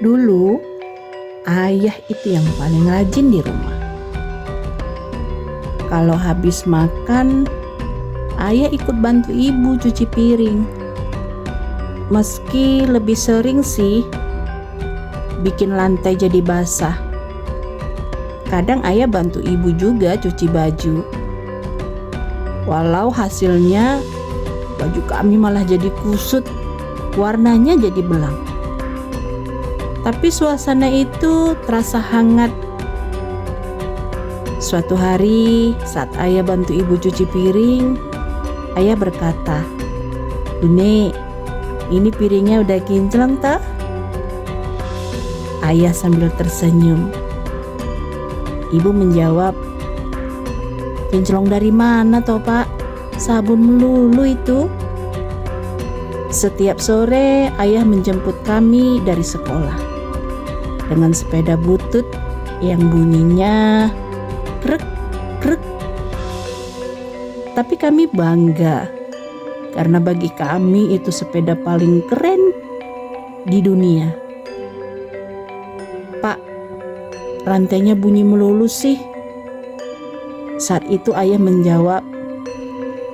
Dulu, ayah itu yang paling rajin di rumah. Kalau habis makan, ayah ikut bantu ibu cuci piring. Meski lebih sering sih bikin lantai jadi basah. Kadang ayah bantu ibu juga cuci baju. Walau hasilnya baju kami malah jadi kusut, warnanya jadi belang. Tapi suasana itu terasa hangat. Suatu hari saat ayah bantu ibu cuci piring, ayah berkata, "Bune, ini piringnya udah kinclong tak?" Ayah sambil tersenyum. Ibu menjawab, "Kinclong dari mana toh pak? Sabun melulu itu." Setiap sore ayah menjemput kami dari sekolah dengan sepeda butut yang bunyinya krek krek. Tapi kami bangga karena bagi kami itu sepeda paling keren di dunia. "Pak, rantainya bunyi melulu sih." Saat itu ayah menjawab,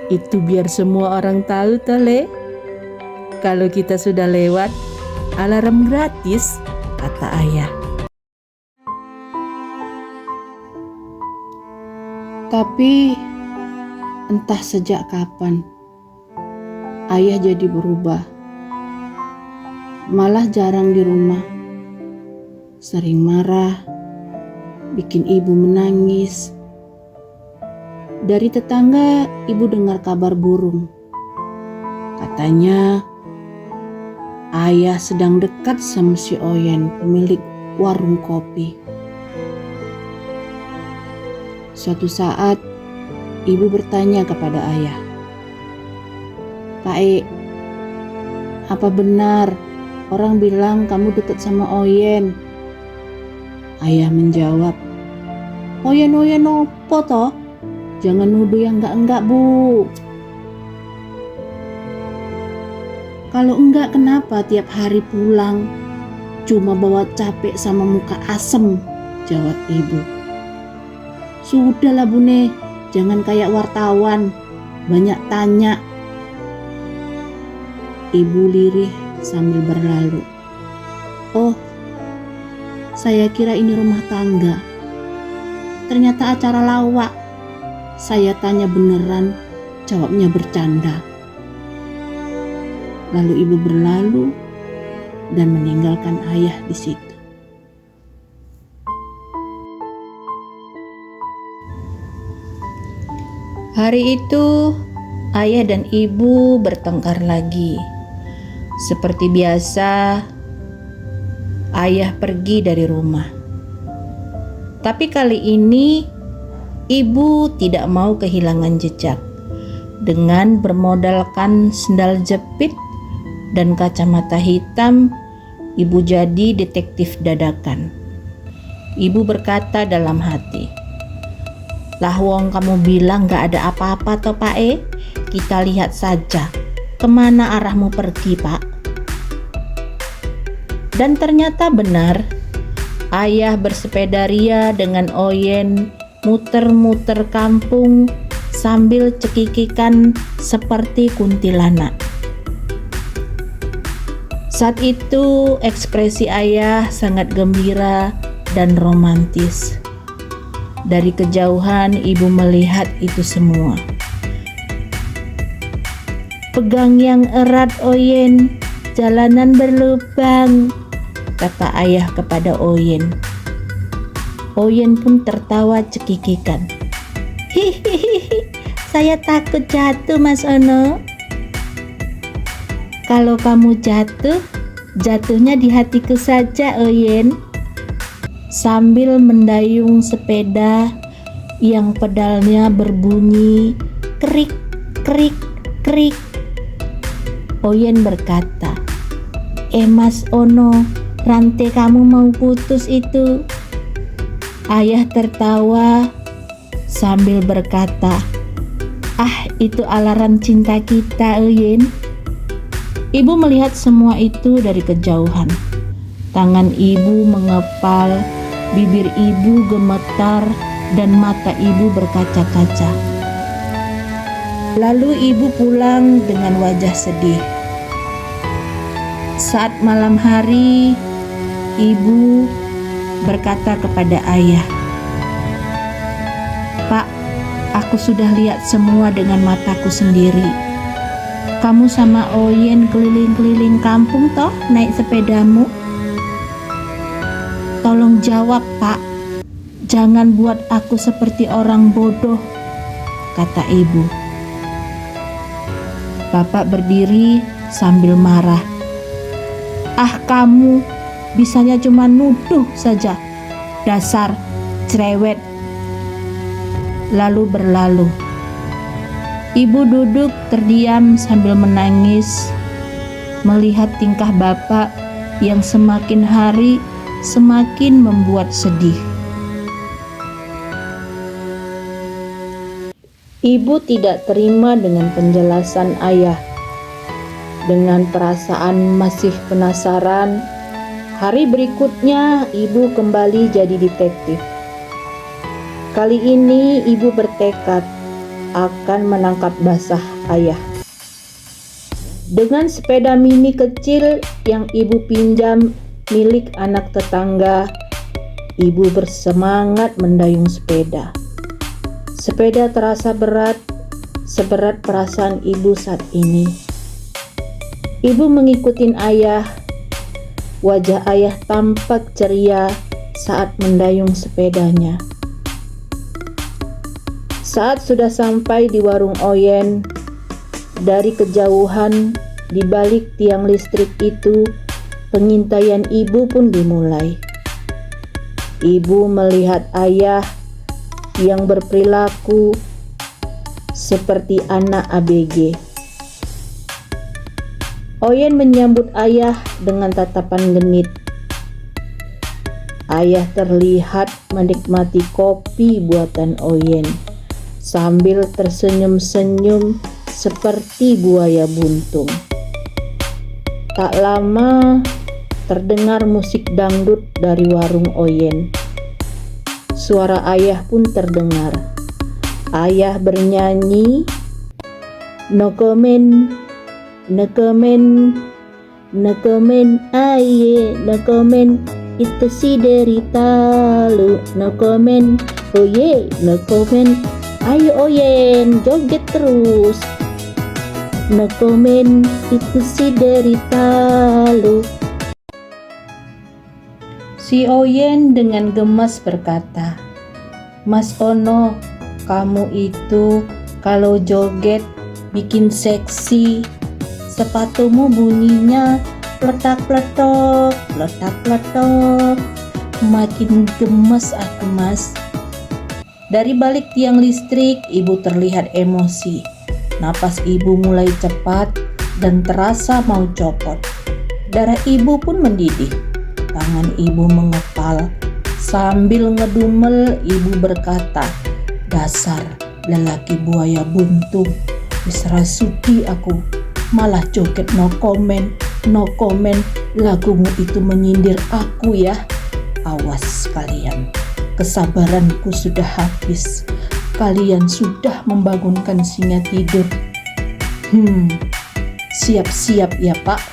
"Itu biar semua orang tahu tole. Kalau kita sudah lewat, alarm gratis," kata ayah. Tapi entah sejak kapan ayah jadi berubah. Malah jarang di rumah. Sering marah, bikin ibu menangis. Dari tetangga ibu dengar kabar burung. Katanya ayah sedang dekat sama si Oyen, pemilik warung kopi. Suatu saat, ibu bertanya kepada ayah, "Pak E, apa benar orang bilang kamu dekat sama Oyen?" Ayah menjawab, "Oyen opo toh? Jangan nuduh yang enggak Bu." "Kalau enggak kenapa tiap hari pulang cuma bawa capek sama muka asem?" jawab ibu. "Sudahlah Bune, jangan kayak wartawan, banyak tanya." Ibu lirih sambil berlalu. "Oh, saya kira ini rumah tangga. Ternyata acara lawak." Saya tanya beneran, jawabnya bercanda. Lalu ibu berlalu dan meninggalkan ayah di situ. Hari itu, ayah dan ibu bertengkar lagi. Seperti biasa, ayah pergi dari rumah. Tapi kali ini, ibu tidak mau kehilangan jejak. Dengan bermodalkan sendal jepit dan kacamata hitam, ibu jadi detektif dadakan. Ibu berkata dalam hati, "Lah wong kamu bilang gak ada apa-apa toh Pak E? Kita lihat saja kemana arahmu pergi Pak." Dan ternyata benar, ayah bersepeda ria dengan Oyen muter-muter kampung sambil cekikikan seperti kuntilanak. Saat itu ekspresi ayah sangat gembira dan romantis. Dari kejauhan ibu melihat itu semua. "Pegang yang erat Oyen, jalanan berlubang," kata ayah kepada Oyen. Oyen pun tertawa cekikikan. "Hihihi, saya takut jatuh Mas Ono." "Kalau kamu jatuh, jatuhnya di hatiku saja Oyen." Sambil mendayung sepeda yang pedalnya berbunyi krik krik krik, Oyen berkata, Mas Ono, rantai kamu mau putus itu." Ayah tertawa sambil berkata, Itu alarm cinta kita Oyen." Ibu melihat semua itu dari kejauhan. Tangan ibu mengepal, bibir ibu gemetar, dan mata ibu berkaca-kaca. Lalu ibu pulang dengan wajah sedih. Saat malam hari, ibu berkata kepada ayah, "Pak, aku sudah lihat semua dengan mataku sendiri. Kamu sama Oyen keliling-keliling kampung toh naik sepedamu? Tolong jawab, Pak. Jangan buat aku seperti orang bodoh," kata ibu. Bapak berdiri sambil marah. "Ah, kamu bisanya cuma nuduh saja. Dasar cerewet." Lalu berlalu. Ibu duduk terdiam sambil menangis, melihat tingkah bapak yang semakin hari semakin membuat sedih. Ibu tidak terima dengan penjelasan ayah. Dengan perasaan masih penasaran, hari berikutnya ibu kembali jadi detektif. Kali ini ibu bertekad akan menangkap basah ayah. Dengan sepeda mini kecil yang ibu pinjam milik anak tetangga, ibu bersemangat mendayung sepeda. Sepeda terasa berat, seberat perasaan ibu saat ini. Ibu mengikuti ayah. Wajah ayah tampak ceria saat mendayung sepedanya. Saat sudah sampai di warung Oyen, dari kejauhan di balik tiang listrik itu, pengintaian ibu pun dimulai. Ibu melihat ayah yang berperilaku seperti anak ABG. Oyen menyambut ayah dengan tatapan genit. Ayah terlihat menikmati kopi buatan Oyen sambil tersenyum-senyum seperti buaya buntung. Tak lama terdengar musik dangdut dari warung Oyen. Suara ayah pun terdengar. Ayah bernyanyi, "No comment, no comment, no comment, aye, no comment, itu si derita lu, no comment, oh yeah, no comment, ayo Oyen, joget terus, no comment, itu si derita lu." Si Oyen dengan gemas berkata, "Mas Ono, kamu itu kalau joget bikin seksi. Sepatumu bunyinya pletak-pletok, pletak-pletok." Makin gemes aku, Mas. Dari balik tiang listrik, ibu terlihat emosi. Napas ibu mulai cepat dan terasa mau copot. Darah ibu pun mendidih. Tangan ibu mengepal. Sambil ngedumel, ibu berkata, "Dasar lelaki buaya buntung. Wis rasuki aku. Malah joget no comment, no comment. Lagumu itu menyindir aku ya. Awas kalian. Kesabaranku sudah habis. Kalian sudah membangunkan singa tidur. Siap-siap ya Pak.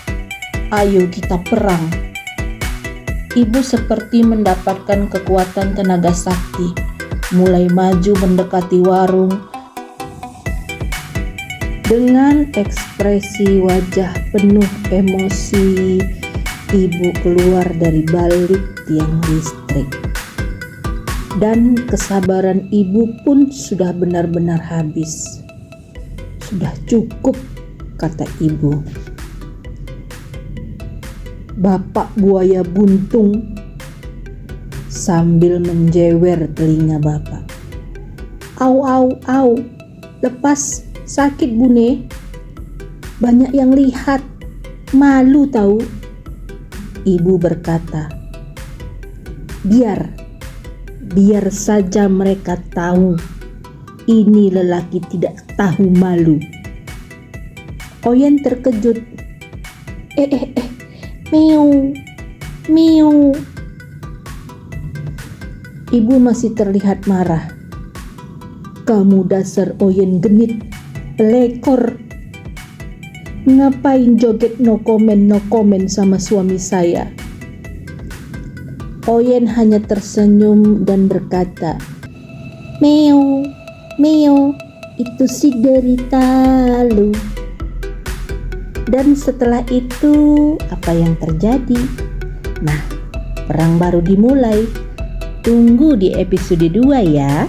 Ayo kita perang." Ibu seperti mendapatkan kekuatan tenaga sakti, mulai maju mendekati warung. Dengan ekspresi wajah penuh emosi, ibu keluar dari balik tiang listrik. Dan kesabaran ibu pun sudah benar-benar habis. "Sudah cukup," kata ibu. "Bapak buaya buntung," sambil menjewer telinga bapak. "Au, au, au, lepas, sakit Bune. Banyak yang lihat, malu tahu." Ibu berkata, Biar saja mereka tahu, ini lelaki tidak tahu malu." Oyen terkejut. Meow, Miu. Ibu masih terlihat marah. Kamu dasar Oyen genit, pelekor. Ngapain joget no comment sama suami saya? Oyen hanya tersenyum dan berkata, Meo, itu si derita lu. Dan setelah itu, apa yang terjadi? Nah, perang baru dimulai. Tunggu di episode 2 ya.